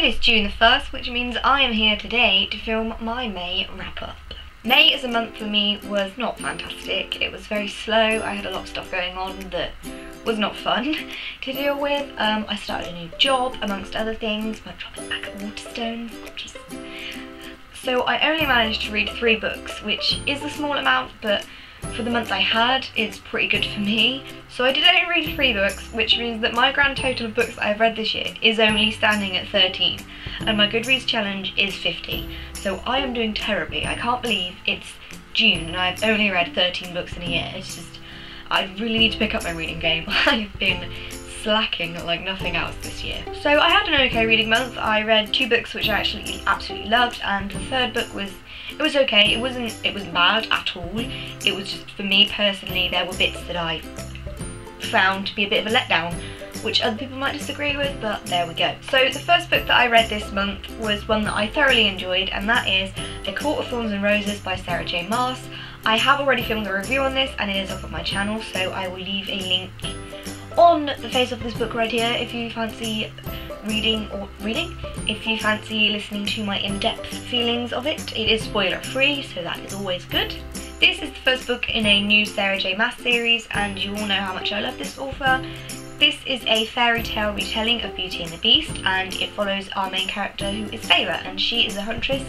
is June the 1st, which means I am here today to film my May wrap-up. May as a month for me was not fantastic. It was very slow. I had a lot of stuff going on that was not fun to deal with. I started a new job, amongst other things. My job is back at Waterstones. So I only managed to read 3 books, which is a small amount, but for the month I had, it's pretty good for me. So I did only read 3 books, which means that my grand total of books that I've read this year is only standing at 13, and my Goodreads challenge is 50. So I am doing terribly. I can't believe it's June and I've only read 13 books in a year. It's just, I really need to pick up my reading game. I've been slacking like nothing else this year. So I had an okay reading month. I read 2 books which I actually absolutely loved, and the 3rd book was okay. It wasn't bad at all. It was just, for me personally, there were bits that I found to be a bit of a letdown, which other people might disagree with, but there we go. So the first book that I read this month was one that I thoroughly enjoyed, and that is A Court of Thorns and Roses by Sarah J Maas. I have already filmed a review on this and it is up on my channel, so I will leave a link on the face of this book right here if you fancy reading, if you fancy listening to my in-depth feelings of it. It is spoiler free, so that is always good. This is the first book in a new Sarah J Maas series, and you all know how much I love this author. This is a fairy tale retelling of Beauty and the Beast, and it follows our main character, who is Feyre, and she is a huntress,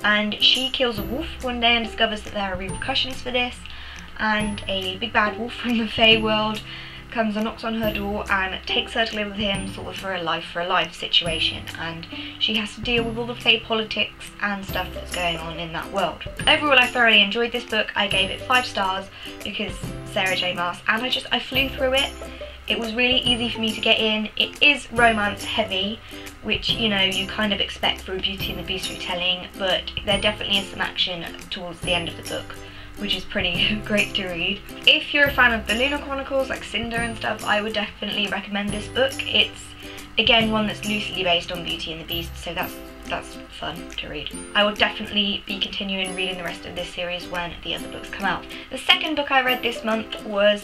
and she kills a wolf one day and discovers that there are repercussions for this, and a big bad wolf from the Fey world comes and knocks on her door and takes her to live with him, sort of for a life situation, and she has to deal with all the Fey politics and stuff that's going on in that world. Overall, I thoroughly enjoyed this book. I gave it 5 stars because Sarah J Maas, and I flew through it. It was really easy for me to get in. It is romance heavy, which, you know, you kind of expect for a Beauty and the Beast retelling, but there definitely is some action towards the end of the book, which is pretty great to read. If you're a fan of the Lunar Chronicles, like Cinder and stuff, I would definitely recommend this book. It's, again, one that's loosely based on Beauty and the Beast, so that's fun to read. I will definitely be continuing reading the rest of this series when the other books come out. The second book I read this month was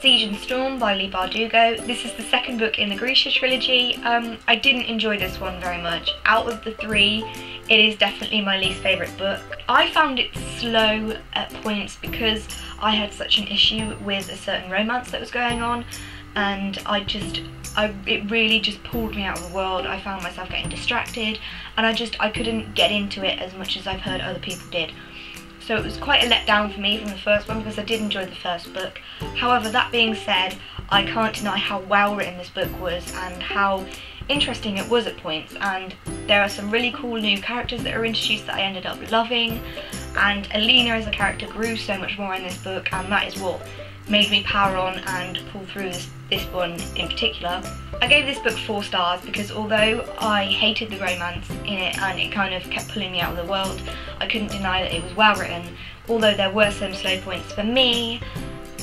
Siege and Storm by Leigh Bardugo. This is the second book in the Grisha trilogy. I didn't enjoy this one very much. Out of the 3, it is definitely my least favourite book. I found it slow at points because I had such an issue with a certain romance that was going on, and it really just pulled me out of the world. I found myself getting distracted, and I couldn't get into it as much as I've heard other people did. So it was quite a letdown for me from the first one, because I did enjoy the first book. However, that being said, I can't deny how well written this book was and how interesting it was at points, and there are some really cool new characters that are introduced that I ended up loving, and Alina as a character grew so much more in this book, and that is what made me power on and pull through this one in particular. I gave this book 4 stars because although I hated the romance in it and it kind of kept pulling me out of the world, I couldn't deny that it was well written. Although there were some slow points for me,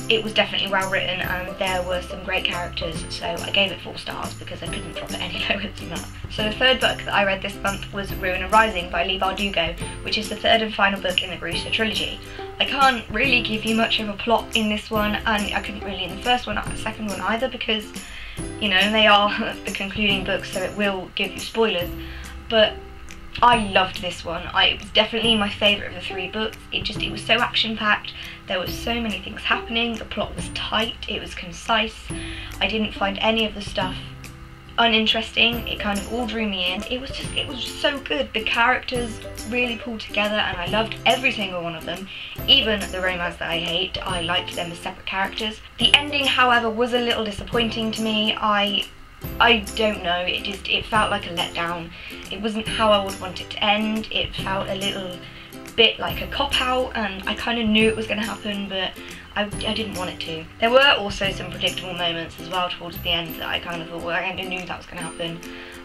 it was definitely well written and there were some great characters, so I gave it 4 stars because I couldn't drop it any lower than that. So the 3rd book that I read this month was Ruin Rising by Leigh Bardugo, which is the 3rd and final book in the Grisha trilogy. I can't really give you much of a plot in this one, and I couldn't really in the first one or the second one either, because, you know, they are the concluding books, so it will give you spoilers. But I loved this one. It was definitely my favourite of the 3 books. It was so action-packed, there was so many things happening, the plot was tight, it was concise, I didn't find any of the stuff uninteresting, it kind of all drew me in. It was so good. The characters really pulled together and I loved every single one of them. Even the romance that I hate, I liked them as separate characters. The ending, however, was a little disappointing to me. I don't know, it felt like a letdown. It wasn't how I would want it to end. It felt a little bit like a cop-out, and I kind of knew it was going to happen, but I didn't want it to. There were also some predictable moments as well towards the end that I kind of thought, well, I knew that was going to happen.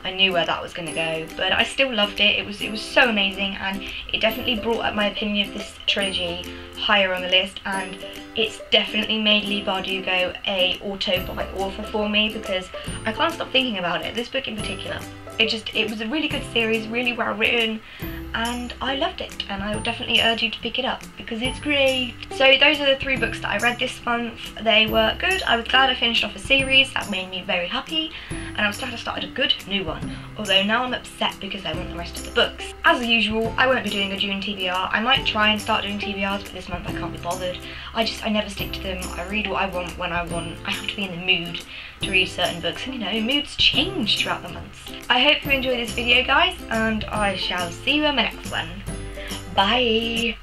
I knew where that was going to go, but I still loved it. It was so amazing, and it definitely brought up my opinion of this trilogy higher on the list, and it's definitely made Leigh Bardugo a auto-buy author for me because I can't stop thinking about it. This book in particular. It was a really good series, really well written, and I loved it, and I would definitely urge you to pick it up because it's great. So those are the 3 books that I read this month. They were good. I was glad I finished off a series. That made me very happy, and I was glad I started a good new one, although now I'm upset because I want the rest of the books. As usual, I won't be doing a June TBR. I might try and start doing TBRs, but this month I can't be bothered. I never stick to them. I read what I want when I want. I have to be in the mood to read certain books, and you know, moods change throughout the months. I hope you enjoyed this video, guys, and I shall see you in my next one. Bye!